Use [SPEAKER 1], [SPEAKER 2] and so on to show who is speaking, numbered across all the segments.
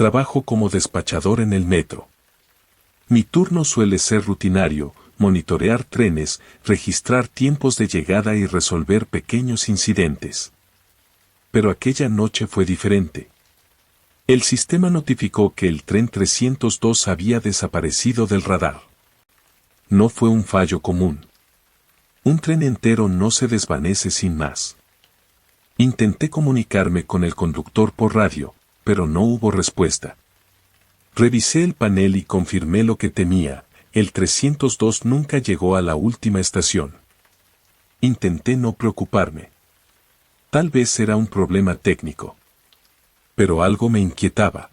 [SPEAKER 1] Trabajo como despachador en el metro. Mi turno suele ser rutinario, monitorear trenes, registrar tiempos de llegada y resolver pequeños incidentes. Pero aquella noche fue diferente. El sistema notificó que el tren 302 había desaparecido del radar. No fue un fallo común. Un tren entero no se desvanece sin más. Intenté comunicarme con el conductor por radio, pero no hubo respuesta. Revisé el panel y confirmé lo que temía, el 302 nunca llegó a la última estación. Intenté no preocuparme. Tal vez era un problema técnico. Pero algo me inquietaba.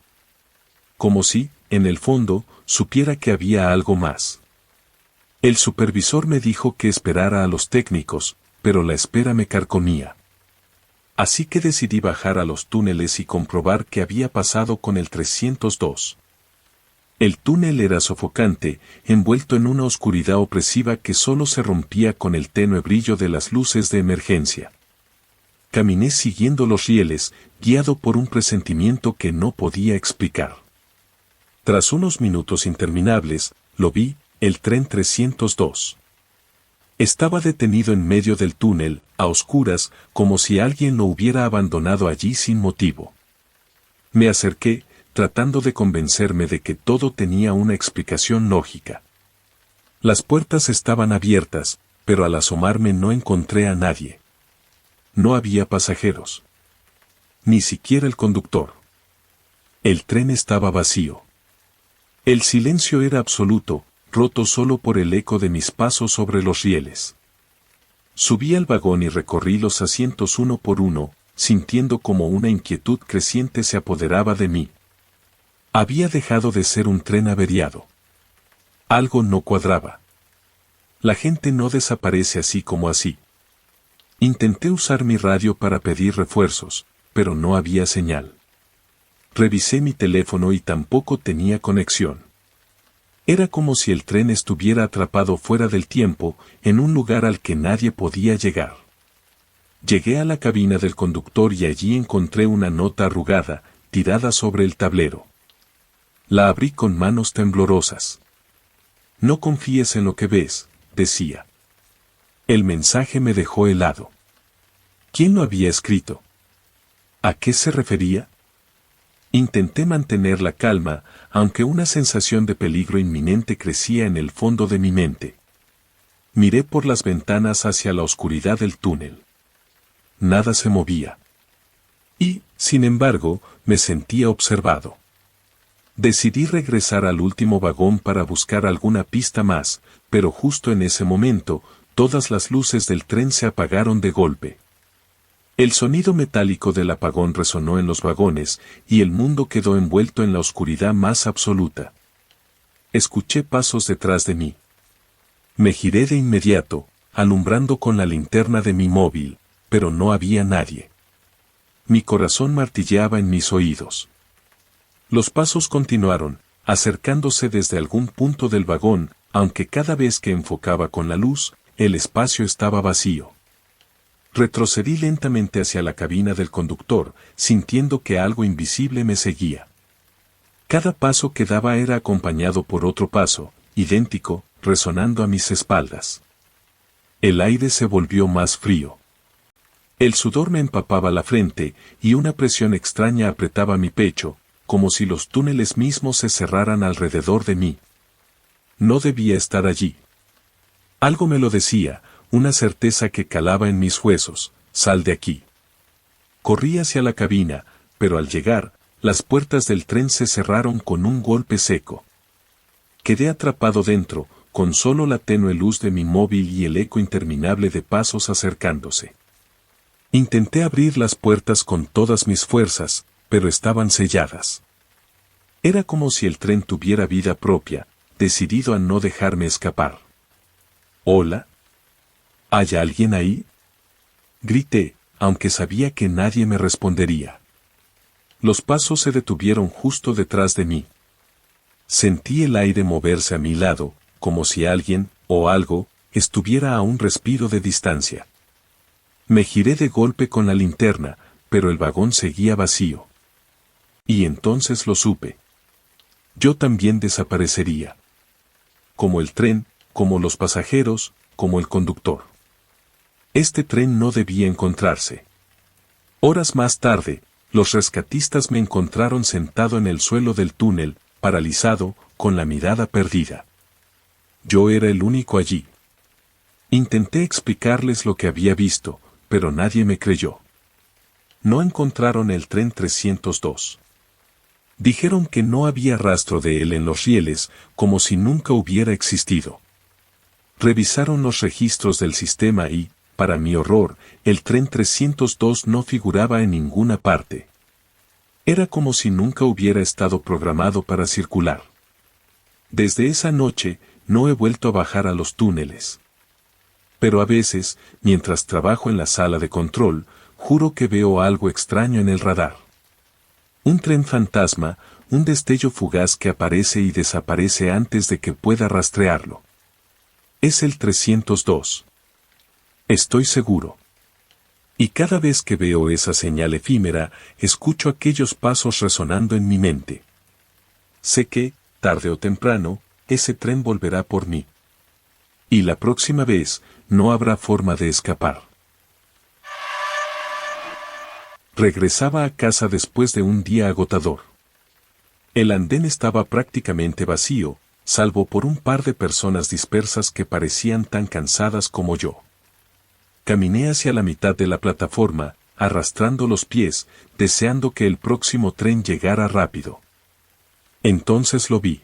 [SPEAKER 1] Como si, en el fondo, supiera que había algo más. El supervisor me dijo que esperara a los técnicos, pero la espera me carcomía. Así que decidí bajar a los túneles y comprobar qué había pasado con el 302. El túnel era sofocante, envuelto en una oscuridad opresiva que solo se rompía con el tenue brillo de las luces de emergencia. Caminé siguiendo los rieles, guiado por un presentimiento que no podía explicar. Tras unos minutos interminables, lo vi, el tren 302. Estaba detenido en medio del túnel, a oscuras, como si alguien lo hubiera abandonado allí sin motivo. Me acerqué, tratando de convencerme de que todo tenía una explicación lógica. Las puertas estaban abiertas, pero al asomarme no encontré a nadie. No había pasajeros. Ni siquiera el conductor. El tren estaba vacío. El silencio era absoluto, roto solo por el eco de mis pasos sobre los rieles. Subí al vagón y recorrí los asientos uno por uno, sintiendo como una inquietud creciente se apoderaba de mí. Había dejado de ser un tren averiado. Algo no cuadraba. La gente no desaparece así como así. Intenté usar mi radio para pedir refuerzos, pero no había señal. Revisé mi teléfono y tampoco tenía conexión. Era como si el tren estuviera atrapado fuera del tiempo, en un lugar al que nadie podía llegar. Llegué a la cabina del conductor y allí encontré una nota arrugada, tirada sobre el tablero. La abrí con manos temblorosas. No confíes en lo que ves, decía. El mensaje me dejó helado. ¿Quién lo había escrito? ¿A qué se refería? Intenté mantener la calma, aunque una sensación de peligro inminente crecía en el fondo de mi mente. Miré por las ventanas hacia la oscuridad del túnel. Nada se movía. Y, sin embargo, me sentía observado. Decidí regresar al último vagón para buscar alguna pista más, pero justo en ese momento, todas las luces del tren se apagaron de golpe. El sonido metálico del apagón resonó en los vagones, y el mundo quedó envuelto en la oscuridad más absoluta. Escuché pasos detrás de mí. Me giré de inmediato, alumbrando con la linterna de mi móvil, pero no había nadie. Mi corazón martilleaba en mis oídos. Los pasos continuaron, acercándose desde algún punto del vagón, aunque cada vez que enfocaba con la luz, el espacio estaba vacío. Retrocedí lentamente hacia la cabina del conductor, sintiendo que algo invisible me seguía. Cada paso que daba era acompañado por otro paso, idéntico, resonando a mis espaldas. El aire se volvió más frío. El sudor me empapaba la frente, y una presión extraña apretaba mi pecho, como si los túneles mismos se cerraran alrededor de mí. No debía estar allí. Algo me lo decía, una certeza que calaba en mis huesos: sal de aquí. Corrí hacia la cabina, pero al llegar, las puertas del tren se cerraron con un golpe seco. Quedé atrapado dentro, con solo la tenue luz de mi móvil y el eco interminable de pasos acercándose. Intenté abrir las puertas con todas mis fuerzas, pero estaban selladas. Era como si el tren tuviera vida propia, decidido a no dejarme escapar. ¿Hola? ¿Hay alguien ahí? Grité, aunque sabía que nadie me respondería. Los pasos se detuvieron justo detrás de mí. Sentí el aire moverse a mi lado, como si alguien, o algo, estuviera a un respiro de distancia. Me giré de golpe con la linterna, pero el vagón seguía vacío. Y entonces lo supe. Yo también desaparecería. Como el tren, como los pasajeros, como el conductor. Este tren no debía encontrarse. Horas más tarde, los rescatistas me encontraron sentado en el suelo del túnel, paralizado, con la mirada perdida. Yo era el único allí. Intenté explicarles lo que había visto, pero nadie me creyó. No encontraron el tren 302. Dijeron que no había rastro de él en los rieles, como si nunca hubiera existido. Revisaron los registros del sistema y, para mi horror, el tren 302 no figuraba en ninguna parte. Era como si nunca hubiera estado programado para circular. Desde esa noche, no he vuelto a bajar a los túneles. Pero a veces, mientras trabajo en la sala de control, juro que veo algo extraño en el radar. Un tren fantasma, un destello fugaz que aparece y desaparece antes de que pueda rastrearlo. Es el 302. Estoy seguro. Y cada vez que veo esa señal efímera, escucho aquellos pasos resonando en mi mente. Sé que, tarde o temprano, ese tren volverá por mí. Y la próxima vez, no habrá forma de escapar. Regresaba a casa después de un día agotador. El andén estaba prácticamente vacío, salvo por un par de personas dispersas que parecían tan cansadas como yo. Caminé hacia la mitad de la plataforma, arrastrando los pies, deseando que el próximo tren llegara rápido. Entonces lo vi.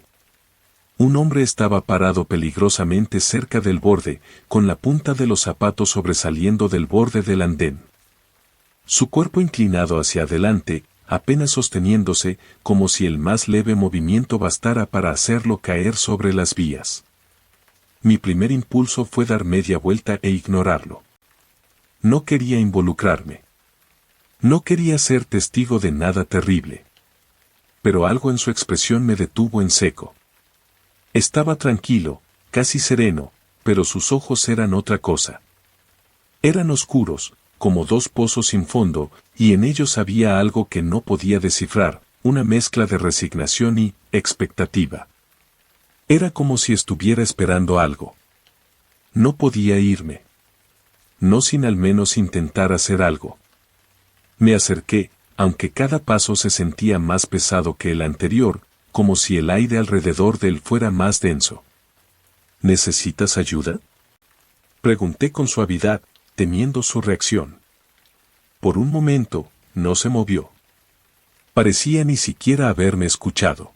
[SPEAKER 1] Un hombre estaba parado peligrosamente cerca del borde, con la punta de los zapatos sobresaliendo del borde del andén. Su cuerpo inclinado hacia adelante, apenas sosteniéndose, como si el más leve movimiento bastara para hacerlo caer sobre las vías. Mi primer impulso fue dar media vuelta e ignorarlo. No quería involucrarme. No quería ser testigo de nada terrible. Pero algo en su expresión me detuvo en seco. Estaba tranquilo, casi sereno, pero sus ojos eran otra cosa. Eran oscuros, como dos pozos sin fondo, y en ellos había algo que no podía descifrar, una mezcla de resignación y expectativa. Era como si estuviera esperando algo. No podía irme. No sin al menos intentar hacer algo. Me acerqué, aunque cada paso se sentía más pesado que el anterior, como si el aire alrededor de él fuera más denso. ¿Necesitas ayuda?, pregunté con suavidad, temiendo su reacción. Por un momento, no se movió. Parecía ni siquiera haberme escuchado.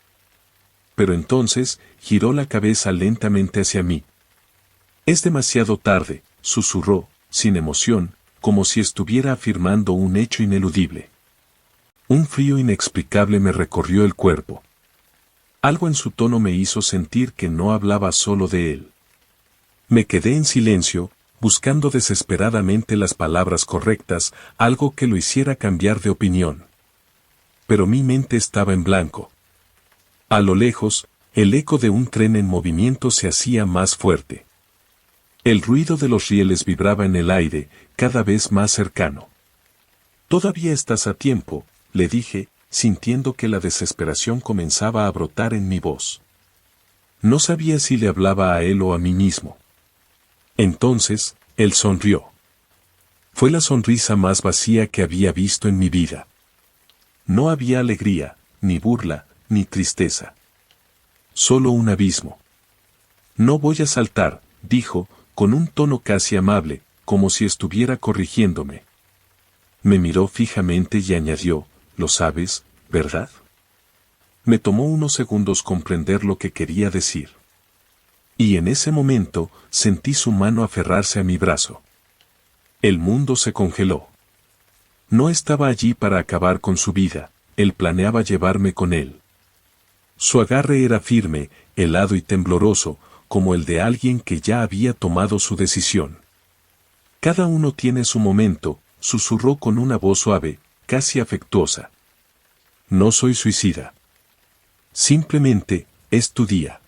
[SPEAKER 1] Pero entonces, giró la cabeza lentamente hacia mí. Es demasiado tarde, susurró, sin emoción, como si estuviera afirmando un hecho ineludible. Un frío inexplicable me recorrió el cuerpo. Algo en su tono me hizo sentir que no hablaba solo de él. Me quedé en silencio, buscando desesperadamente las palabras correctas, algo que lo hiciera cambiar de opinión. Pero mi mente estaba en blanco. A lo lejos, el eco de un tren en movimiento se hacía más fuerte. El ruido de los rieles vibraba en el aire, cada vez más cercano. «Todavía estás a tiempo», le dije, sintiendo que la desesperación comenzaba a brotar en mi voz. No sabía si le hablaba a él o a mí mismo. Entonces, él sonrió. Fue la sonrisa más vacía que había visto en mi vida. No había alegría, ni burla, ni tristeza. Solo un abismo. «No voy a saltar», dijo, con un tono casi amable, como si estuviera corrigiéndome. Me miró fijamente y añadió, «Lo sabes, ¿verdad?». Me tomó unos segundos comprender lo que quería decir. Y en ese momento, sentí su mano aferrarse a mi brazo. El mundo se congeló. No estaba allí para acabar con su vida, él planeaba llevarme con él. Su agarre era firme, helado y tembloroso, como el de alguien que ya había tomado su decisión. «Cada uno tiene su momento», susurró con una voz suave, casi afectuosa. «No soy suicida. Simplemente, es tu día».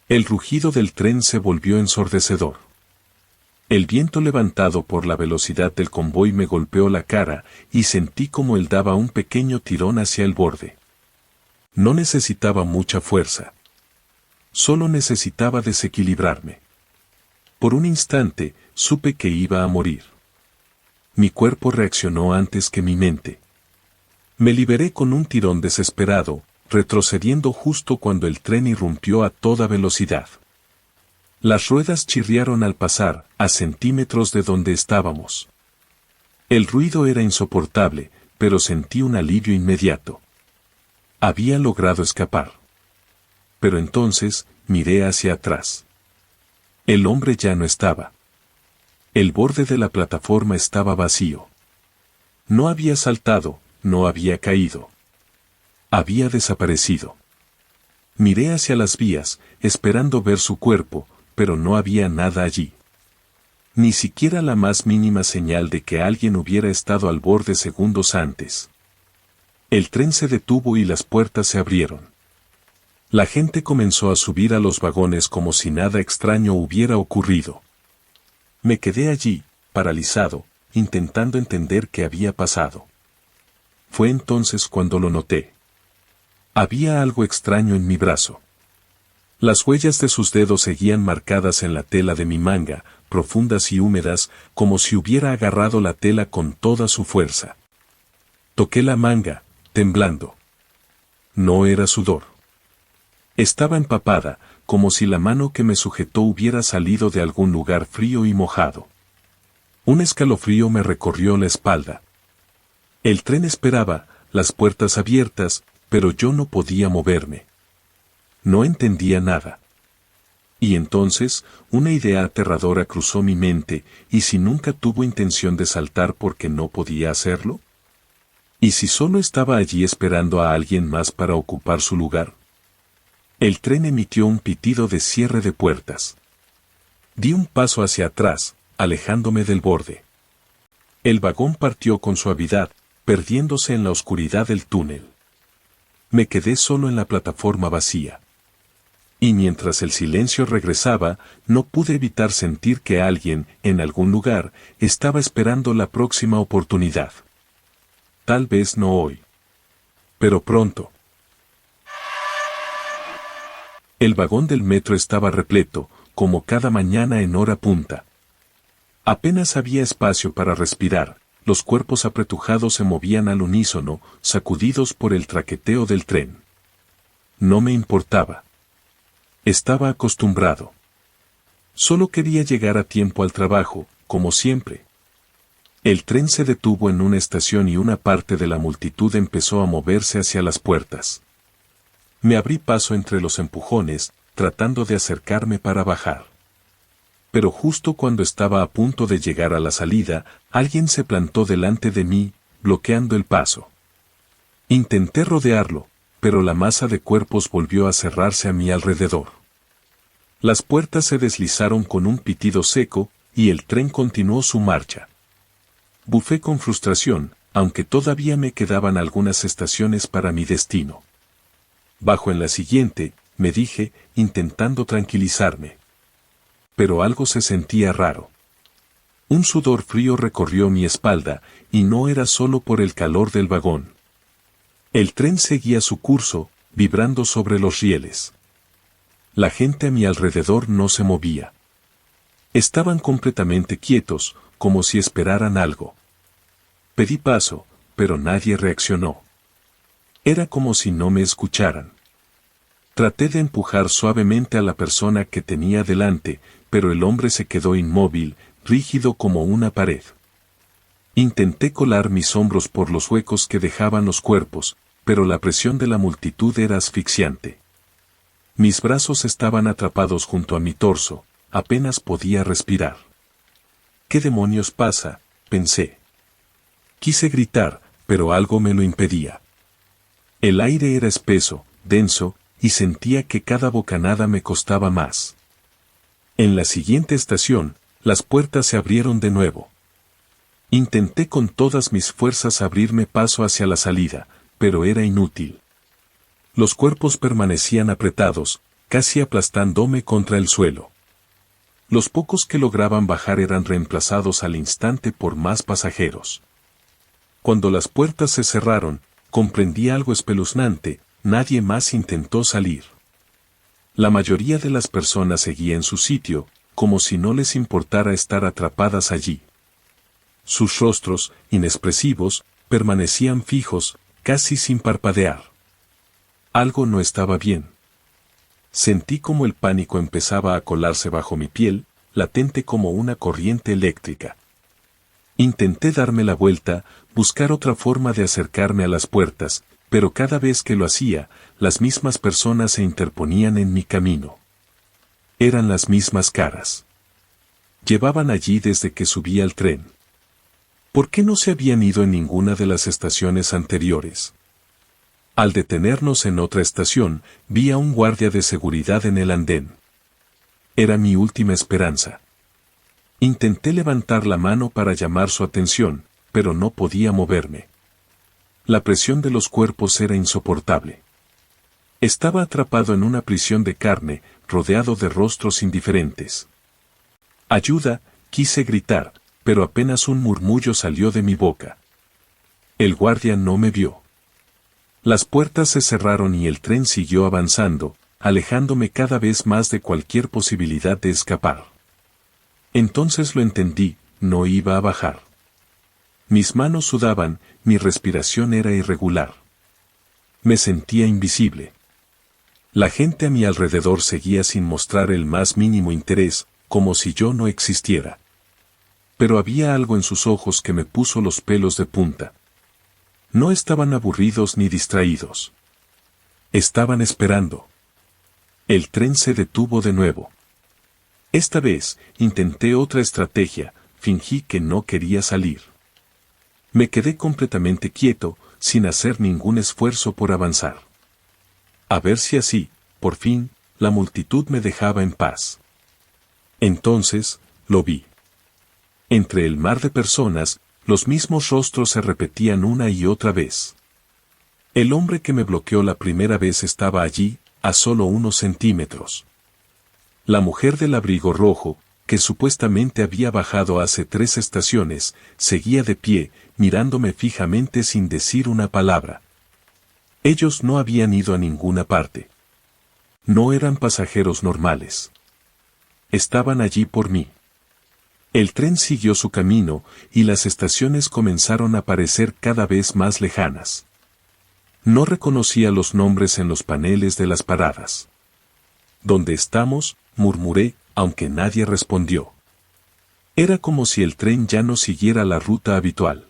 [SPEAKER 1] El rugido del tren se volvió ensordecedor. El viento levantado por la velocidad del convoy me golpeó la cara y sentí como él daba un pequeño tirón hacia el borde. No necesitaba mucha fuerza. Solo necesitaba desequilibrarme. Por un instante, supe que iba a morir. Mi cuerpo reaccionó antes que mi mente. Me liberé con un tirón desesperado, retrocediendo justo cuando el tren irrumpió a toda velocidad. Las ruedas chirriaron al pasar, a centímetros de donde estábamos. El ruido era insoportable, pero sentí un alivio inmediato. Había logrado escapar. Pero entonces, miré hacia atrás. El hombre ya no estaba. El borde de la plataforma estaba vacío. No había saltado, no había caído. Había desaparecido. Miré hacia las vías, esperando ver su cuerpo, pero no había nada allí. Ni siquiera la más mínima señal de que alguien hubiera estado al borde segundos antes. El tren se detuvo y las puertas se abrieron. La gente comenzó a subir a los vagones como si nada extraño hubiera ocurrido. Me quedé allí, paralizado, intentando entender qué había pasado. Fue entonces cuando lo noté. Había algo extraño en mi brazo. Las huellas de sus dedos seguían marcadas en la tela de mi manga, profundas y húmedas, como si hubiera agarrado la tela con toda su fuerza. Toqué la manga, temblando. No era sudor. Estaba empapada, como si la mano que me sujetó hubiera salido de algún lugar frío y mojado. Un escalofrío me recorrió la espalda. El tren esperaba, las puertas abiertas, pero yo no podía moverme. No entendía nada. Y entonces, una idea aterradora cruzó mi mente, ¿y si nunca tuvo intención de saltar porque no podía hacerlo? ¿Y si solo estaba allí esperando a alguien más para ocupar su lugar? El tren emitió un pitido de cierre de puertas. Di un paso hacia atrás, alejándome del borde. El vagón partió con suavidad, perdiéndose en la oscuridad del túnel. Me quedé solo en la plataforma vacía. Y mientras el silencio regresaba, no pude evitar sentir que alguien, en algún lugar, estaba esperando la próxima oportunidad. Tal vez no hoy. Pero pronto. El vagón del metro estaba repleto, como cada mañana en hora punta. Apenas había espacio para respirar, los cuerpos apretujados se movían al unísono, sacudidos por el traqueteo del tren. No me importaba. Estaba acostumbrado. Solo quería llegar a tiempo al trabajo, como siempre. El tren se detuvo en una estación y una parte de la multitud empezó a moverse hacia las puertas. Me abrí paso entre los empujones, tratando de acercarme para bajar. Pero justo cuando estaba a punto de llegar a la salida, alguien se plantó delante de mí, bloqueando el paso. Intenté rodearlo, pero la masa de cuerpos volvió a cerrarse a mi alrededor. Las puertas se deslizaron con un pitido seco, y el tren continuó su marcha. Bufé con frustración, aunque todavía me quedaban algunas estaciones para mi destino. Bajo en la siguiente, me dije, intentando tranquilizarme. Pero algo se sentía raro. Un sudor frío recorrió mi espalda, y no era solo por el calor del vagón. El tren seguía su curso, vibrando sobre los rieles. La gente a mi alrededor no se movía. Estaban completamente quietos, como si esperaran algo. Pedí paso, pero nadie reaccionó. Era como si no me escucharan. Traté de empujar suavemente a la persona que tenía delante, pero el hombre se quedó inmóvil, rígido como una pared. Intenté colar mis hombros por los huecos que dejaban los cuerpos, pero la presión de la multitud era asfixiante. Mis brazos estaban atrapados junto a mi torso, apenas podía respirar. ¿Qué demonios pasa?, pensé. Quise gritar, pero algo me lo impedía. El aire era espeso, denso, y sentía que cada bocanada me costaba más. En la siguiente estación, las puertas se abrieron de nuevo. Intenté con todas mis fuerzas abrirme paso hacia la salida, pero era inútil. Los cuerpos permanecían apretados, casi aplastándome contra el suelo. Los pocos que lograban bajar eran reemplazados al instante por más pasajeros. Cuando las puertas se cerraron, comprendí algo espeluznante: nadie más intentó salir. La mayoría de las personas seguía en su sitio, como si no les importara estar atrapadas allí. Sus rostros, inexpresivos, permanecían fijos, casi sin parpadear. Algo no estaba bien. Sentí como el pánico empezaba a colarse bajo mi piel, latente como una corriente eléctrica. Intenté darme la vuelta, buscar otra forma de acercarme a las puertas, pero cada vez que lo hacía, las mismas personas se interponían en mi camino. Eran las mismas caras. Llevaban allí desde que subí al tren. ¿Por qué no se habían ido en ninguna de las estaciones anteriores? Al detenernos en otra estación, vi a un guardia de seguridad en el andén. Era mi última esperanza. Intenté levantar la mano para llamar su atención, pero no podía moverme. La presión de los cuerpos era insoportable. Estaba atrapado en una prisión de carne, rodeado de rostros indiferentes. «¡Ayuda!», quise gritar, pero apenas un murmullo salió de mi boca. El guardia no me vio. Las puertas se cerraron y el tren siguió avanzando, alejándome cada vez más de cualquier posibilidad de escapar. Entonces lo entendí: no iba a bajar. Mis manos sudaban, mi respiración era irregular. Me sentía invisible. La gente a mi alrededor seguía sin mostrar el más mínimo interés, como si yo no existiera. Pero había algo en sus ojos que me puso los pelos de punta. No estaban aburridos ni distraídos. Estaban esperando. El tren se detuvo de nuevo. Esta vez, intenté otra estrategia: fingí que no quería salir. Me quedé completamente quieto, sin hacer ningún esfuerzo por avanzar. A ver si así, por fin, la multitud me dejaba en paz. Entonces, lo vi. Entre el mar de personas, los mismos rostros se repetían una y otra vez. El hombre que me bloqueó la primera vez estaba allí, a solo unos centímetros. La mujer del abrigo rojo, que supuestamente había bajado hace 3 estaciones, seguía de pie, mirándome fijamente sin decir una palabra. Ellos no habían ido a ninguna parte. No eran pasajeros normales. Estaban allí por mí. El tren siguió su camino, y las estaciones comenzaron a parecer cada vez más lejanas. No reconocía los nombres en los paneles de las paradas. «¿Dónde estamos?», murmuré, aunque nadie respondió. Era como si el tren ya no siguiera la ruta habitual.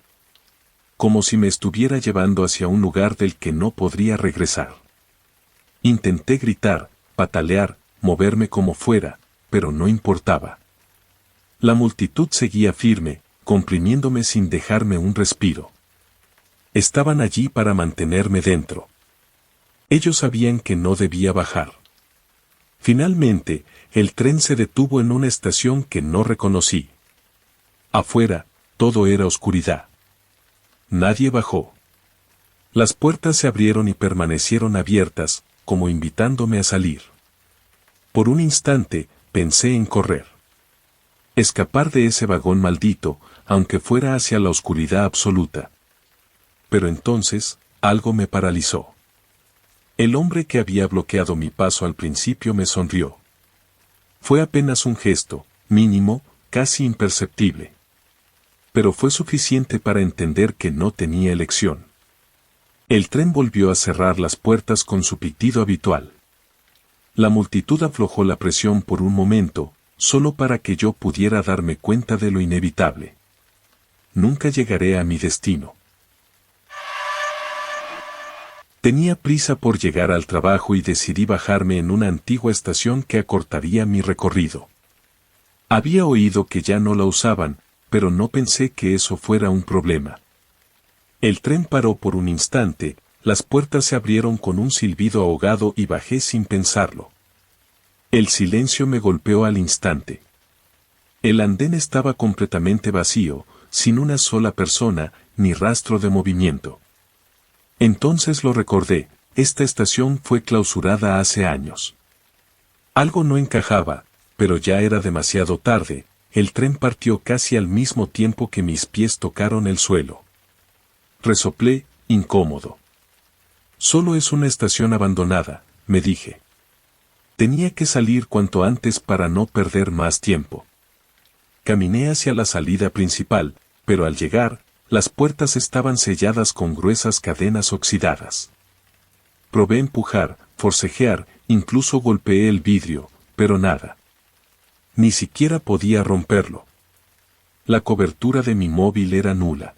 [SPEAKER 1] Como si me estuviera llevando hacia un lugar del que no podría regresar. Intenté gritar, patalear, moverme como fuera, pero no importaba. La multitud seguía firme, comprimiéndome sin dejarme un respiro. Estaban allí para mantenerme dentro. Ellos sabían que no debía bajar. Finalmente, el tren se detuvo en una estación que no reconocí. Afuera, todo era oscuridad. Nadie bajó. Las puertas se abrieron y permanecieron abiertas, como invitándome a salir. Por un instante, pensé en correr. Escapar de ese vagón maldito, aunque fuera hacia la oscuridad absoluta. Pero entonces, algo me paralizó. El hombre que había bloqueado mi paso al principio me sonrió. Fue apenas un gesto, mínimo, casi imperceptible. Pero fue suficiente para entender que no tenía elección. El tren volvió a cerrar las puertas con su pitido habitual. La multitud aflojó la presión por un momento, solo para que yo pudiera darme cuenta de lo inevitable. Nunca llegaré a mi destino. Tenía prisa por llegar al trabajo y decidí bajarme en una antigua estación que acortaría mi recorrido. Había oído que ya no la usaban, pero no pensé que eso fuera un problema. El tren paró por un instante, las puertas se abrieron con un silbido ahogado y bajé sin pensarlo. El silencio me golpeó al instante. El andén estaba completamente vacío, sin una sola persona, ni rastro de movimiento. Entonces lo recordé: esta estación fue clausurada hace años. Algo no encajaba, pero ya era demasiado tarde. El tren partió casi al mismo tiempo que mis pies tocaron el suelo. Resoplé, incómodo. Solo es una estación abandonada, me dije. Tenía que salir cuanto antes para no perder más tiempo. Caminé hacia la salida principal, pero al llegar, las puertas estaban selladas con gruesas cadenas oxidadas. Probé empujar, forcejear, incluso golpeé el vidrio, pero nada. Ni siquiera podía romperlo. La cobertura de mi móvil era nula.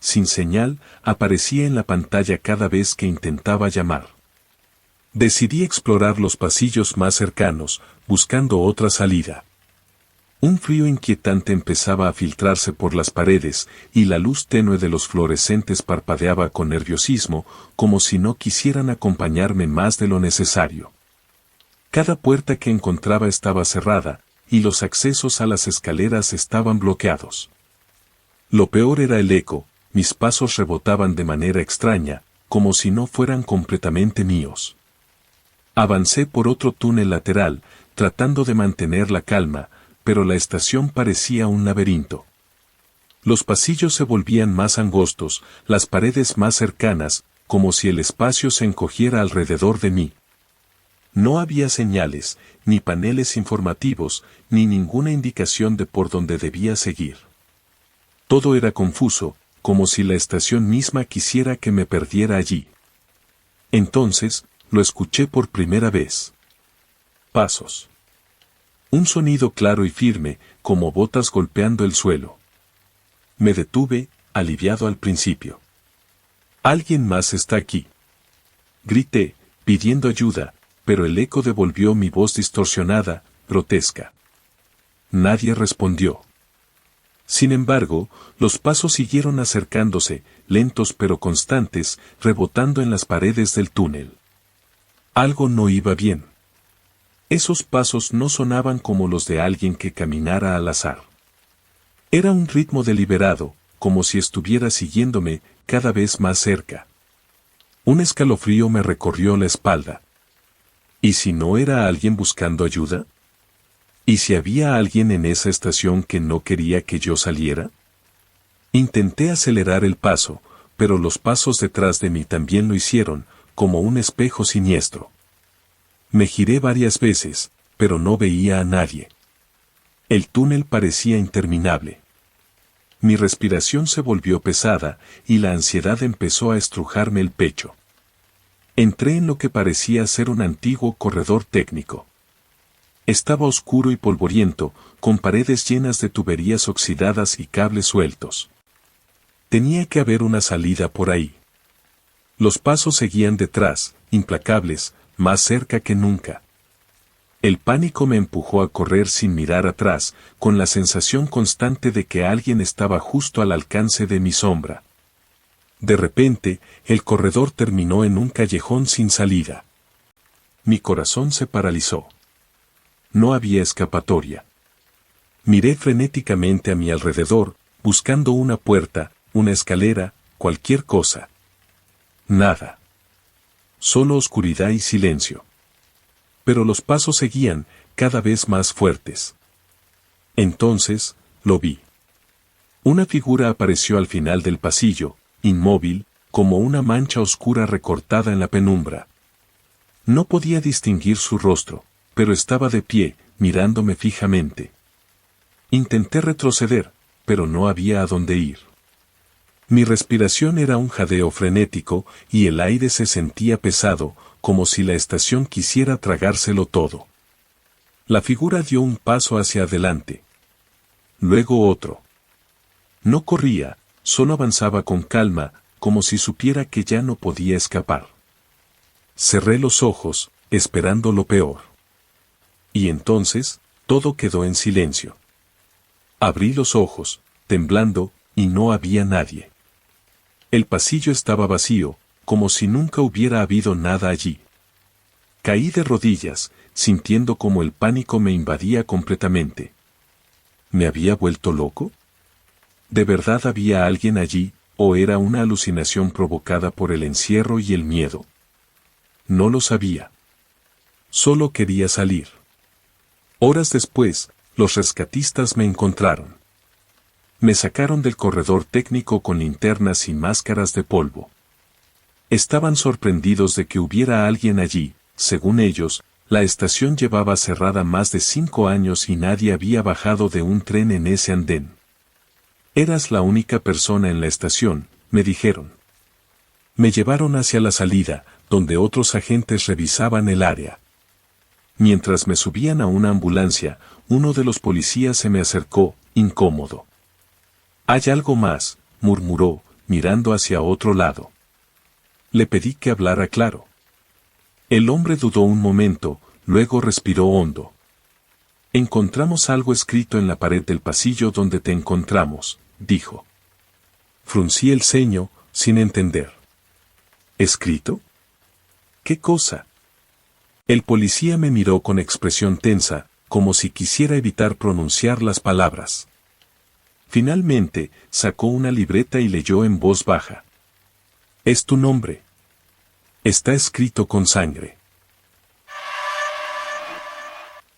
[SPEAKER 1] Sin señal, aparecía en la pantalla cada vez que intentaba llamar. Decidí explorar los pasillos más cercanos, buscando otra salida. Un frío inquietante empezaba a filtrarse por las paredes, y la luz tenue de los fluorescentes parpadeaba con nerviosismo, como si no quisieran acompañarme más de lo necesario. Cada puerta que encontraba estaba cerrada, y los accesos a las escaleras estaban bloqueados. Lo peor era el eco, mis pasos rebotaban de manera extraña, como si no fueran completamente míos. Avancé por otro túnel lateral, tratando de mantener la calma, pero la estación parecía un laberinto. Los pasillos se volvían más angostos, las paredes más cercanas, como si el espacio se encogiera alrededor de mí. No había señales, ni paneles informativos, ni ninguna indicación de por dónde debía seguir. Todo era confuso, como si la estación misma quisiera que me perdiera allí. Entonces, lo escuché por primera vez. Pasos. Un sonido claro y firme, como botas golpeando el suelo. Me detuve, aliviado al principio. «Alguien más está aquí». Grité, pidiendo ayuda, pero el eco devolvió mi voz distorsionada, grotesca. Nadie respondió. Sin embargo, los pasos siguieron acercándose, lentos pero constantes, rebotando en las paredes del túnel. Algo no iba bien. Esos pasos no sonaban como los de alguien que caminara al azar. Era un ritmo deliberado, como si estuviera siguiéndome, cada vez más cerca. Un escalofrío me recorrió la espalda. ¿Y si no era alguien buscando ayuda? ¿Y si había alguien en esa estación que no quería que yo saliera? Intenté acelerar el paso, pero los pasos detrás de mí también lo hicieron, como un espejo siniestro. Me giré varias veces, pero no veía a nadie. El túnel parecía interminable. Mi respiración se volvió pesada, y la ansiedad empezó a estrujarme el pecho. Entré en lo que parecía ser un antiguo corredor técnico. Estaba oscuro y polvoriento, con paredes llenas de tuberías oxidadas y cables sueltos. Tenía que haber una salida por ahí. Los pasos seguían detrás, implacables, más cerca que nunca. El pánico me empujó a correr sin mirar atrás, con la sensación constante de que alguien estaba justo al alcance de mi sombra. De repente, el corredor terminó en un callejón sin salida. Mi corazón se paralizó. No había escapatoria. Miré frenéticamente a mi alrededor, buscando una puerta, una escalera, cualquier cosa. Nada. Solo oscuridad y silencio. Pero los pasos seguían, cada vez más fuertes. Entonces, lo vi. Una figura apareció al final del pasillo, inmóvil, como una mancha oscura recortada en la penumbra. No podía distinguir su rostro, pero estaba de pie, mirándome fijamente. Intenté retroceder, pero no había a dónde ir. Mi respiración era un jadeo frenético, y el aire se sentía pesado, como si la estación quisiera tragárselo todo. La figura dio un paso hacia adelante. Luego otro. No corría, solo avanzaba con calma, como si supiera que ya no podía escapar. Cerré los ojos, esperando lo peor. Y entonces, todo quedó en silencio. Abrí los ojos, temblando, y no había nadie. El pasillo estaba vacío, como si nunca hubiera habido nada allí. Caí de rodillas, sintiendo como el pánico me invadía completamente. ¿Me había vuelto loco? ¿De verdad había alguien allí, o era una alucinación provocada por el encierro y el miedo? No lo sabía. Solo quería salir. Horas después, los rescatistas me encontraron. Me sacaron del corredor técnico con linternas y máscaras de polvo. Estaban sorprendidos de que hubiera alguien allí. Según ellos, la estación llevaba cerrada más de 5 años y nadie había bajado de un tren en ese andén. Eras la única persona en la estación, me dijeron. Me llevaron hacia la salida, donde otros agentes revisaban el área. Mientras me subían a una ambulancia, uno de los policías se me acercó, incómodo. «Hay algo más», murmuró, mirando hacia otro lado. Le pedí que hablara claro. El hombre dudó un momento, luego respiró hondo. «Encontramos algo escrito en la pared del pasillo donde te encontramos», dijo. Fruncí el ceño, sin entender. ¿Escrito? ¿Qué cosa? El policía me miró con expresión tensa, como si quisiera evitar pronunciar las palabras. Finalmente, sacó una libreta y leyó en voz baja. «Es tu nombre. Está escrito con sangre».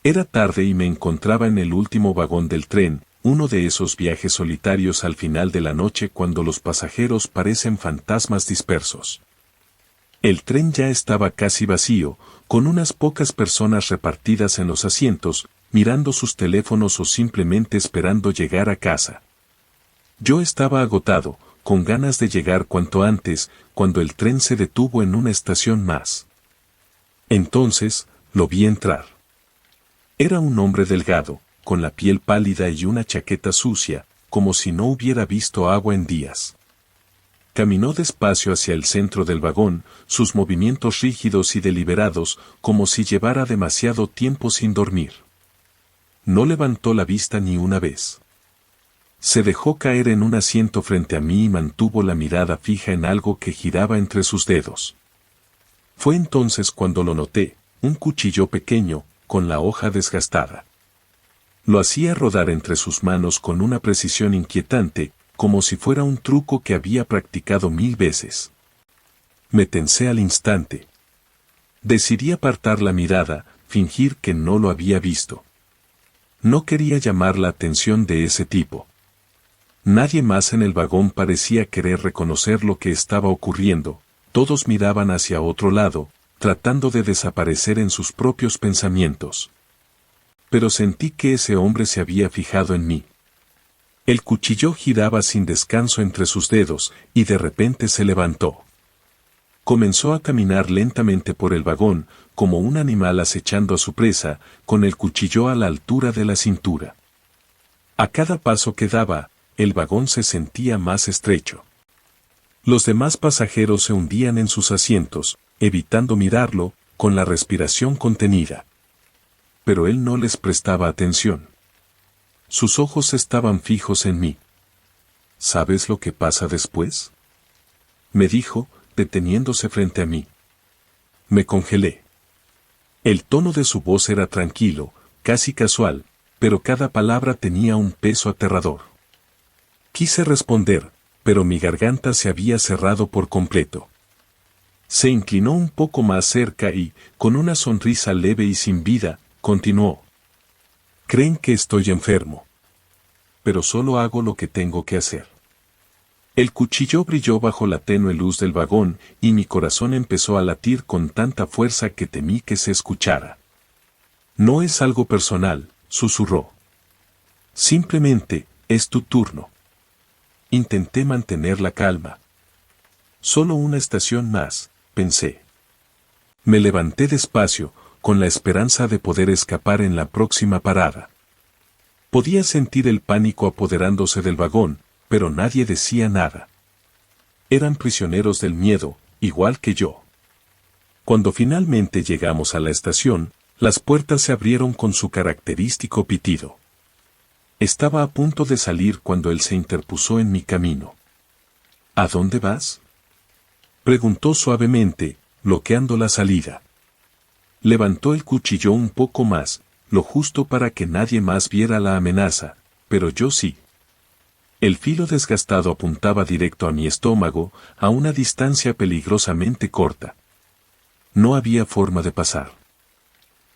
[SPEAKER 1] Era tarde y me encontraba en el último vagón del tren, uno de esos viajes solitarios al final de la noche cuando los pasajeros parecen fantasmas dispersos. El tren ya estaba casi vacío, con unas pocas personas repartidas en los asientos, mirando sus teléfonos o simplemente esperando llegar a casa. Yo estaba agotado, con ganas de llegar cuanto antes, cuando el tren se detuvo en una estación más. Entonces, lo vi entrar. Era un hombre delgado, con la piel pálida y una chaqueta sucia, como si no hubiera visto agua en días. Caminó despacio hacia el centro del vagón, sus movimientos rígidos y deliberados, como si llevara demasiado tiempo sin dormir. No levantó la vista ni una vez. Se dejó caer en un asiento frente a mí y mantuvo la mirada fija en algo que giraba entre sus dedos. Fue entonces cuando lo noté, un cuchillo pequeño, con la hoja desgastada. Lo hacía rodar entre sus manos con una precisión inquietante, como si fuera un truco que había practicado 1000 veces. Me tensé al instante. Decidí apartar la mirada, fingir que no lo había visto. No quería llamar la atención de ese tipo. Nadie más en el vagón parecía querer reconocer lo que estaba ocurriendo, todos miraban hacia otro lado, tratando de desaparecer en sus propios pensamientos. Pero sentí que ese hombre se había fijado en mí. El cuchillo giraba sin descanso entre sus dedos, y de repente se levantó. Comenzó a caminar lentamente por el vagón, como un animal acechando a su presa, con el cuchillo a la altura de la cintura. A cada paso que daba, el vagón se sentía más estrecho. Los demás pasajeros se hundían en sus asientos, evitando mirarlo, con la respiración contenida. Pero él no les prestaba atención. Sus ojos estaban fijos en mí. ¿Sabes lo que pasa después?, me dijo, deteniéndose frente a mí. Me congelé. El tono de su voz era tranquilo, casi casual, pero cada palabra tenía un peso aterrador. Quise responder, pero mi garganta se había cerrado por completo. Se inclinó un poco más cerca y, con una sonrisa leve y sin vida, continuó. Creen que estoy enfermo. Pero solo hago lo que tengo que hacer. El cuchillo brilló bajo la tenue luz del vagón y mi corazón empezó a latir con tanta fuerza que temí que se escuchara. No es algo personal, susurró. Simplemente, es tu turno. Intenté mantener la calma. Solo una estación más, pensé. Me levanté despacio, con la esperanza de poder escapar en la próxima parada. Podía sentir el pánico apoderándose del vagón, pero nadie decía nada. Eran prisioneros del miedo, igual que yo. Cuando finalmente llegamos a la estación, las puertas se abrieron con su característico pitido. Estaba a punto de salir cuando él se interpuso en mi camino. ¿A dónde vas?, preguntó suavemente, bloqueando la salida. Levantó el cuchillo un poco más, lo justo para que nadie más viera la amenaza, pero yo sí. El filo desgastado apuntaba directo a mi estómago, a una distancia peligrosamente corta. No había forma de pasar.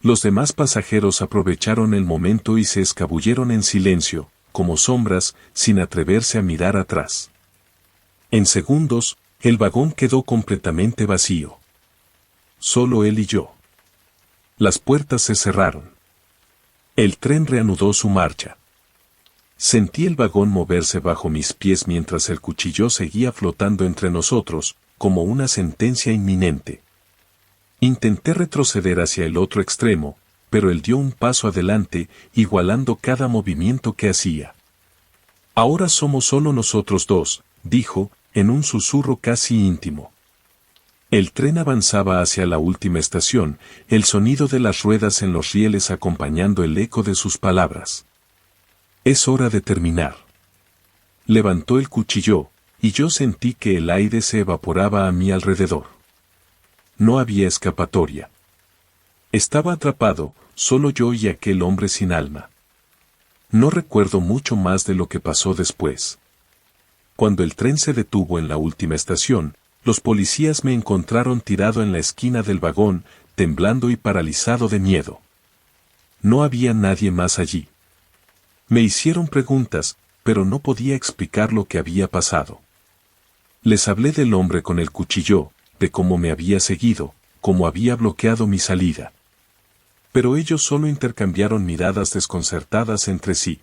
[SPEAKER 1] Los demás pasajeros aprovecharon el momento y se escabulleron en silencio, como sombras, sin atreverse a mirar atrás. En segundos, el vagón quedó completamente vacío. Solo él y yo. Las puertas se cerraron. El tren reanudó su marcha. Sentí el vagón moverse bajo mis pies mientras el cuchillo seguía flotando entre nosotros, como una sentencia inminente. Intenté retroceder hacia el otro extremo, pero él dio un paso adelante, igualando cada movimiento que hacía. Ahora somos solo nosotros dos, dijo, en un susurro casi íntimo. El tren avanzaba hacia la última estación, el sonido de las ruedas en los rieles acompañando el eco de sus palabras. Es hora de terminar. Levantó el cuchillo, y yo sentí que el aire se evaporaba a mi alrededor. No había escapatoria. Estaba atrapado, solo yo y aquel hombre sin alma. No recuerdo mucho más de lo que pasó después. Cuando el tren se detuvo en la última estación, los policías me encontraron tirado en la esquina del vagón, temblando y paralizado de miedo. No había nadie más allí. Me hicieron preguntas, pero no podía explicar lo que había pasado. Les hablé del hombre con el cuchillo, de cómo me había seguido, cómo había bloqueado mi salida. Pero ellos solo intercambiaron miradas desconcertadas entre sí.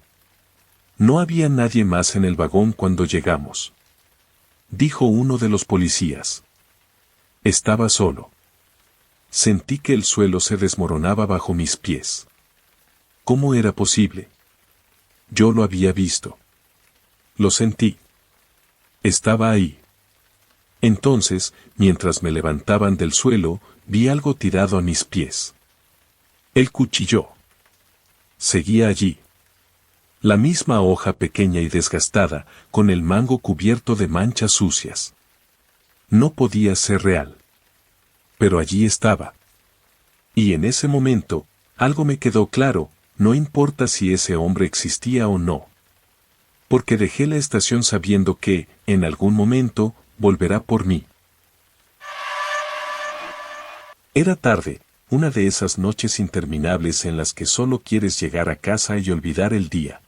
[SPEAKER 1] No había nadie más en el vagón cuando llegamos. Dijo uno de los policías. Estaba solo. Sentí que el suelo se desmoronaba bajo mis pies. ¿Cómo era posible? Yo lo había visto. Lo sentí. Estaba ahí. Entonces, mientras me levantaban del suelo, vi algo tirado a mis pies. El cuchillo. Seguía allí. La misma hoja pequeña y desgastada, con el mango cubierto de manchas sucias. No podía ser real. Pero allí estaba. Y en ese momento, algo me quedó claro, no importa si ese hombre existía o no. Porque dejé la estación sabiendo que, en algún momento, volverá por mí. Era tarde, una de esas noches interminables en las que solo quieres llegar a casa y olvidar el día.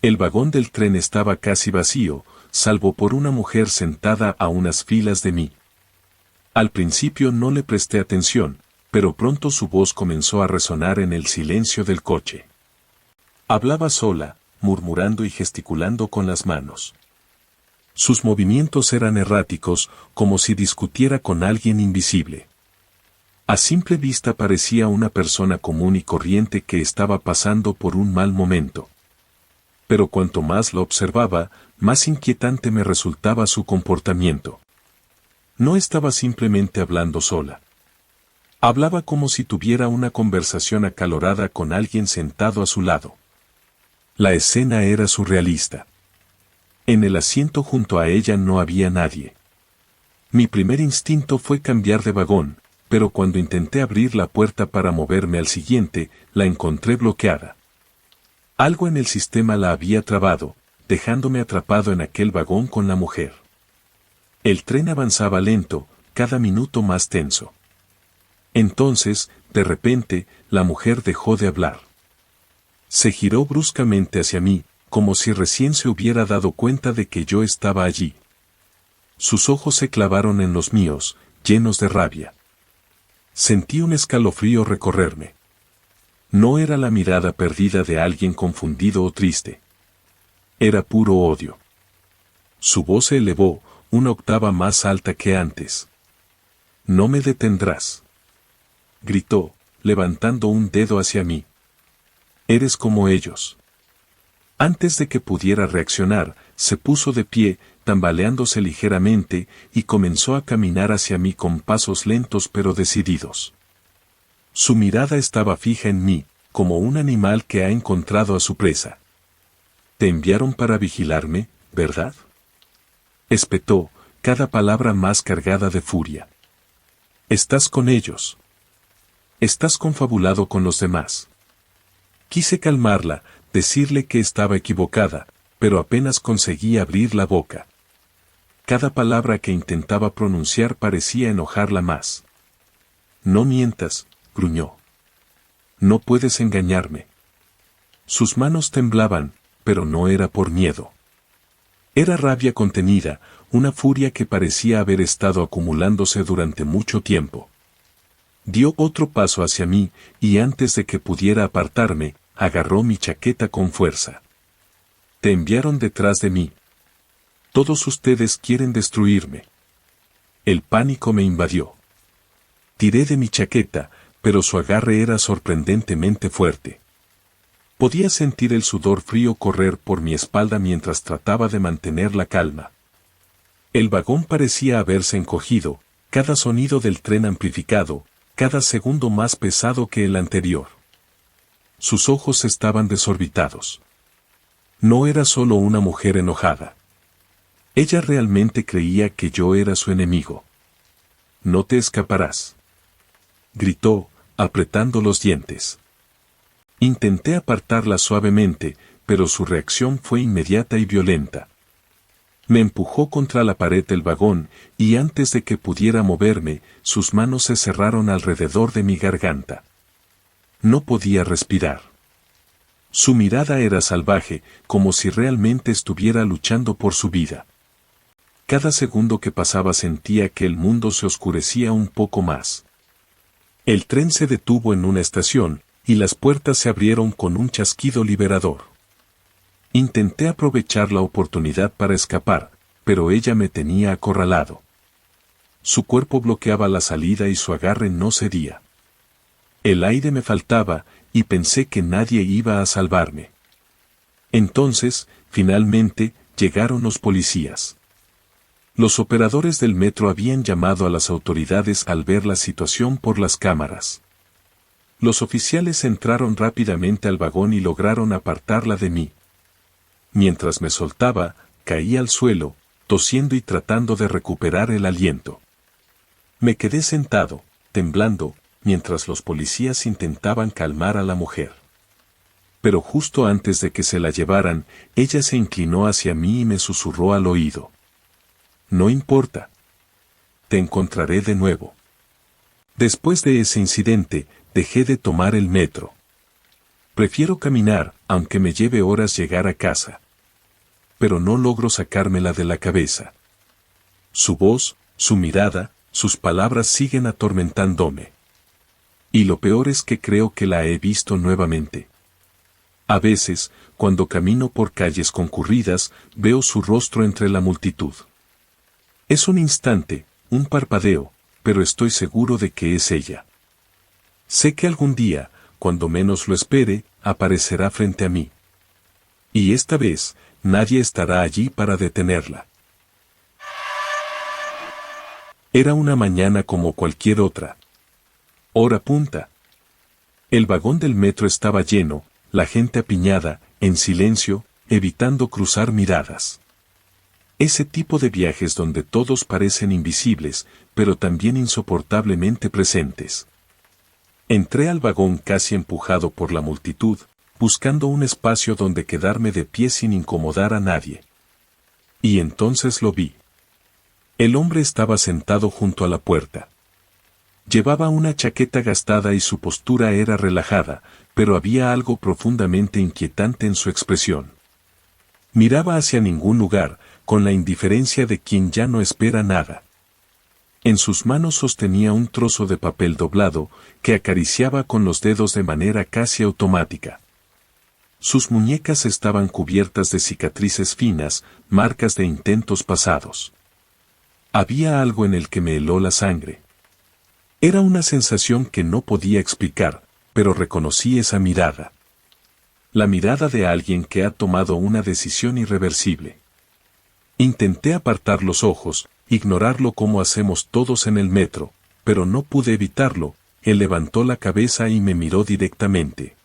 [SPEAKER 1] El vagón del tren estaba casi vacío, salvo por una mujer sentada a unas filas de mí. Al principio no le presté atención, pero pronto su voz comenzó a resonar en el silencio del coche. Hablaba sola, murmurando y gesticulando con las manos. Sus movimientos eran erráticos, como si discutiera con alguien invisible. A simple vista parecía una persona común y corriente que estaba pasando por un mal momento. Pero cuanto más lo observaba, más inquietante me resultaba su comportamiento. No estaba simplemente hablando sola. Hablaba como si tuviera una conversación acalorada con alguien sentado a su lado. La escena era surrealista. En el asiento junto a ella no había nadie. Mi primer instinto fue cambiar de vagón, pero cuando intenté abrir la puerta para moverme al siguiente, la encontré bloqueada. Algo en el sistema la había trabado, dejándome atrapado en aquel vagón con la mujer. El tren avanzaba lento, cada minuto más tenso. Entonces, de repente, la mujer dejó de hablar. Se giró bruscamente hacia mí, como si recién se hubiera dado cuenta de que yo estaba allí. Sus ojos se clavaron en los míos, llenos de rabia. Sentí un escalofrío recorrerme. No era la mirada perdida de alguien confundido o triste. Era puro odio. Su voz se elevó, una octava más alta que antes. «No me detendrás», gritó, levantando un dedo hacia mí. «Eres como ellos». Antes de que pudiera reaccionar, se puso de pie, tambaleándose ligeramente, y comenzó a caminar hacia mí con pasos lentos pero decididos. Su mirada estaba fija en mí, como un animal que ha encontrado a su presa. «Te enviaron para vigilarme, ¿verdad?», espetó, cada palabra más cargada de furia. «Estás con ellos. Estás confabulado con los demás». Quise calmarla, decirle que estaba equivocada, pero apenas conseguí abrir la boca. Cada palabra que intentaba pronunciar parecía enojarla más. «No mientas», gruñó. No puedes engañarme. Sus manos temblaban, pero no era por miedo. Era rabia contenida, una furia que parecía haber estado acumulándose durante mucho tiempo. Dio otro paso hacia mí, y antes de que pudiera apartarme, agarró mi chaqueta con fuerza. Te enviaron detrás de mí. Todos ustedes quieren destruirme. El pánico me invadió. Tiré de mi chaqueta, pero su agarre era sorprendentemente fuerte. Podía sentir el sudor frío correr por mi espalda mientras trataba de mantener la calma. El vagón parecía haberse encogido, cada sonido del tren amplificado, cada segundo más pesado que el anterior. Sus ojos estaban desorbitados. No era solo una mujer enojada. Ella realmente creía que yo era su enemigo. No te escaparás, gritó, apretando los dientes. Intenté apartarla suavemente, pero su reacción fue inmediata y violenta. Me empujó contra la pared del vagón, y antes de que pudiera moverme, sus manos se cerraron alrededor de mi garganta. No podía respirar. Su mirada era salvaje, como si realmente estuviera luchando por su vida. Cada segundo que pasaba sentía que el mundo se oscurecía un poco más. El tren se detuvo en una estación, y las puertas se abrieron con un chasquido liberador. Intenté aprovechar la oportunidad para escapar, pero ella me tenía acorralado. Su cuerpo bloqueaba la salida y su agarre no cedía. El aire me faltaba, y pensé que nadie iba a salvarme. Entonces, finalmente, llegaron los policías. Los operadores del metro habían llamado a las autoridades al ver la situación por las cámaras. Los oficiales entraron rápidamente al vagón y lograron apartarla de mí. Mientras me soltaba, caí al suelo, tosiendo y tratando de recuperar el aliento. Me quedé sentado, temblando, mientras los policías intentaban calmar a la mujer. Pero justo antes de que se la llevaran, ella se inclinó hacia mí y me susurró al oído. No importa. Te encontraré de nuevo. Después de ese incidente, dejé de tomar el metro. Prefiero caminar, aunque me lleve horas llegar a casa. Pero no logro sacármela de la cabeza. Su voz, su mirada, sus palabras siguen atormentándome. Y lo peor es que creo que la he visto nuevamente. A veces, cuando camino por calles concurridas, veo su rostro entre la multitud. Es un instante, un parpadeo, pero estoy seguro de que es ella. Sé que algún día, cuando menos lo espere, aparecerá frente a mí. Y esta vez, nadie estará allí para detenerla. Era una mañana como cualquier otra. Hora punta. El vagón del metro estaba lleno, la gente apiñada, en silencio, evitando cruzar miradas. Ese tipo de viajes donde todos parecen invisibles, pero también insoportablemente presentes. Entré al vagón casi empujado por la multitud, buscando un espacio donde quedarme de pie sin incomodar a nadie. Y entonces lo vi. El hombre estaba sentado junto a la puerta. Llevaba una chaqueta gastada y su postura era relajada, pero había algo profundamente inquietante en su expresión. Miraba hacia ningún lugar, con la indiferencia de quien ya no espera nada. En sus manos sostenía un trozo de papel doblado, que acariciaba con los dedos de manera casi automática. Sus muñecas estaban cubiertas de cicatrices finas, marcas de intentos pasados. Había algo en el que me heló la sangre. Era una sensación que no podía explicar, pero reconocí esa mirada. La mirada de alguien que ha tomado una decisión irreversible. Intenté apartar los ojos, ignorarlo como hacemos todos en el metro, pero no pude evitarlo. Él levantó la cabeza y me miró directamente.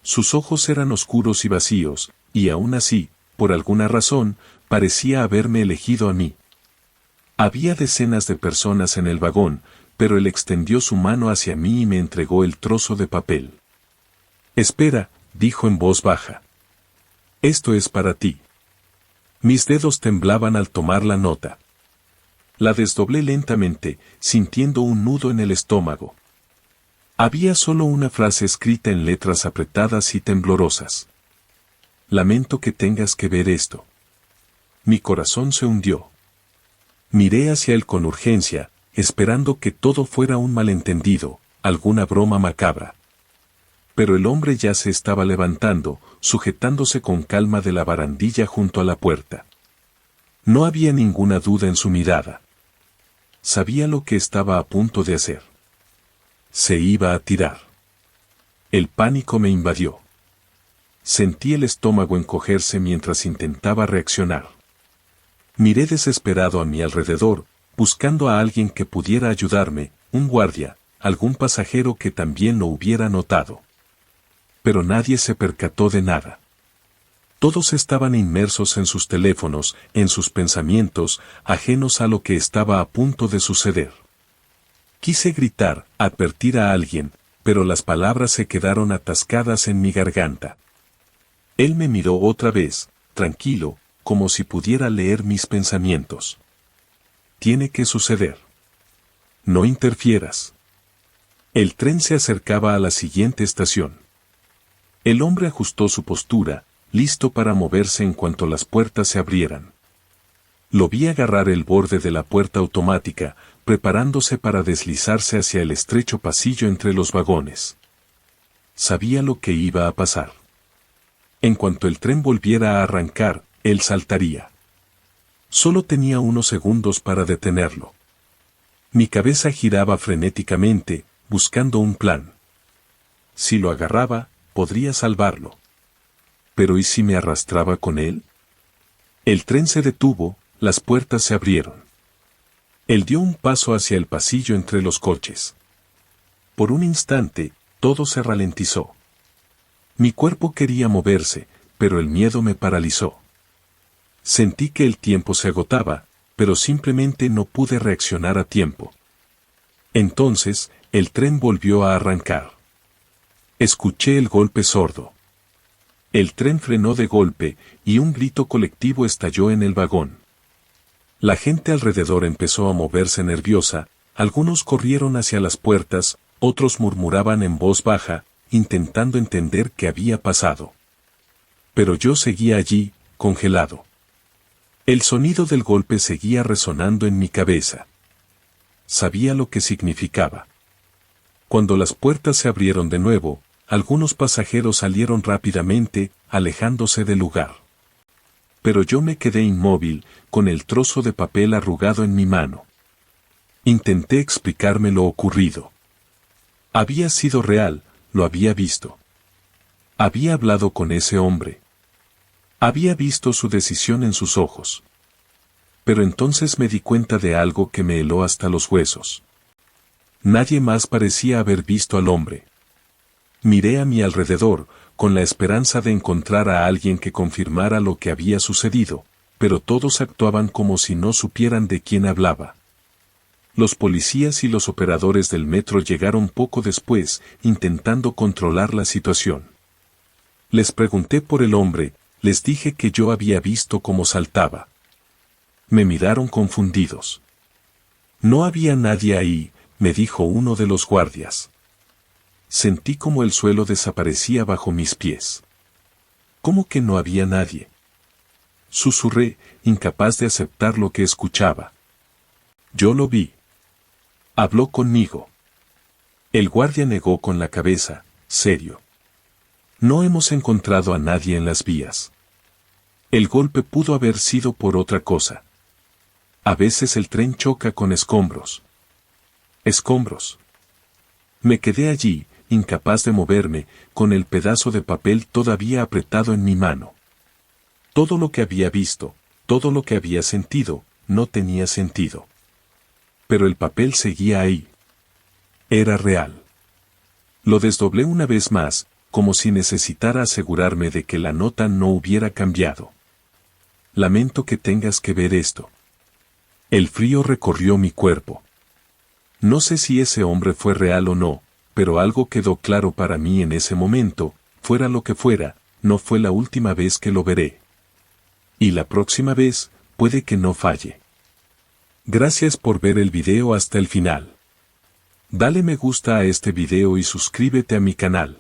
[SPEAKER 1] Sus ojos eran oscuros y vacíos, y aún así, por alguna razón, parecía haberme elegido a mí. Había decenas de personas en el vagón, pero él extendió su mano hacia mí y me entregó el trozo de papel. Espera, dijo en voz baja. Esto es para ti. Mis dedos temblaban al tomar la nota. La desdoblé lentamente, sintiendo un nudo en el estómago. Había solo una frase escrita en letras apretadas y temblorosas. Lamento que tengas que ver esto. Mi corazón se hundió. Miré hacia él con urgencia, esperando que todo fuera un malentendido, alguna broma macabra. Pero el hombre ya se estaba levantando, sujetándose con calma de la barandilla junto a la puerta. No había ninguna duda en su mirada. Sabía lo que estaba a punto de hacer. Se iba a tirar. El pánico me invadió. Sentí el estómago encogerse mientras intentaba reaccionar. Miré desesperado a mi alrededor, buscando a alguien que pudiera ayudarme, un guardia, algún pasajero que también lo hubiera notado. Pero nadie se percató de nada. Todos estaban inmersos en sus teléfonos, en sus pensamientos, ajenos a lo que estaba a punto de suceder. Quise gritar, advertir a alguien, pero las palabras se quedaron atascadas en mi garganta. Él me miró otra vez, tranquilo, como si pudiera leer mis pensamientos. Tiene que suceder. No interfieras. El tren se acercaba a la siguiente estación. El hombre ajustó su postura, listo para moverse en cuanto las puertas se abrieran. Lo vi agarrar el borde de la puerta automática, preparándose para deslizarse hacia el estrecho pasillo entre los vagones. Sabía lo que iba a pasar. En cuanto el tren volviera a arrancar, él saltaría. Solo tenía unos segundos para detenerlo. Mi cabeza giraba frenéticamente, buscando un plan. Si lo agarraba, podría salvarlo. Pero ¿y si me arrastraba con él? El tren se detuvo, las puertas se abrieron. Él dio un paso hacia el pasillo entre los coches. Por un instante, todo se ralentizó. Mi cuerpo quería moverse, pero el miedo me paralizó. Sentí que el tiempo se agotaba, pero simplemente no pude reaccionar a tiempo. Entonces, el tren volvió a arrancar. Escuché el golpe sordo. El tren frenó de golpe, y un grito colectivo estalló en el vagón. La gente alrededor empezó a moverse nerviosa, algunos corrieron hacia las puertas, otros murmuraban en voz baja, intentando entender qué había pasado. Pero yo seguía allí, congelado. El sonido del golpe seguía resonando en mi cabeza. Sabía lo que significaba. Cuando las puertas se abrieron de nuevo, algunos pasajeros salieron rápidamente, alejándose del lugar. Pero yo me quedé inmóvil, con el trozo de papel arrugado en mi mano. Intenté explicarme lo ocurrido. Había sido real, lo había visto. Había hablado con ese hombre. Había visto su decisión en sus ojos. Pero entonces me di cuenta de algo que me heló hasta los huesos. Nadie más parecía haber visto al hombre. Miré a mi alrededor, con la esperanza de encontrar a alguien que confirmara lo que había sucedido, pero todos actuaban como si no supieran de quién hablaba. Los policías y los operadores del metro llegaron poco después, intentando controlar la situación. Les pregunté por el hombre, les dije que yo había visto cómo saltaba. Me miraron confundidos. No había nadie ahí, me dijo uno de los guardias. Sentí como el suelo desaparecía bajo mis pies. ¿Cómo que no había nadie? Susurré, incapaz de aceptar lo que escuchaba. Yo lo vi. Habló conmigo. El guardia negó con la cabeza, serio. No hemos encontrado a nadie en las vías. El golpe pudo haber sido por otra cosa. A veces el tren choca con escombros. Escombros. Me quedé allí, incapaz de moverme, con el pedazo de papel todavía apretado en mi mano. Todo lo que había visto, todo lo que había sentido, no tenía sentido. Pero el papel seguía ahí. Era real. Lo desdoblé una vez más, como si necesitara asegurarme de que la nota no hubiera cambiado. Lamento que tengas que ver esto. El frío recorrió mi cuerpo. No sé si ese hombre fue real o no, pero algo quedó claro para mí en ese momento, fuera lo que fuera, no fue la última vez que lo veré. Y la próxima vez, puede que no falle. Gracias por ver el video hasta el final. Dale me gusta a este video y suscríbete a mi canal.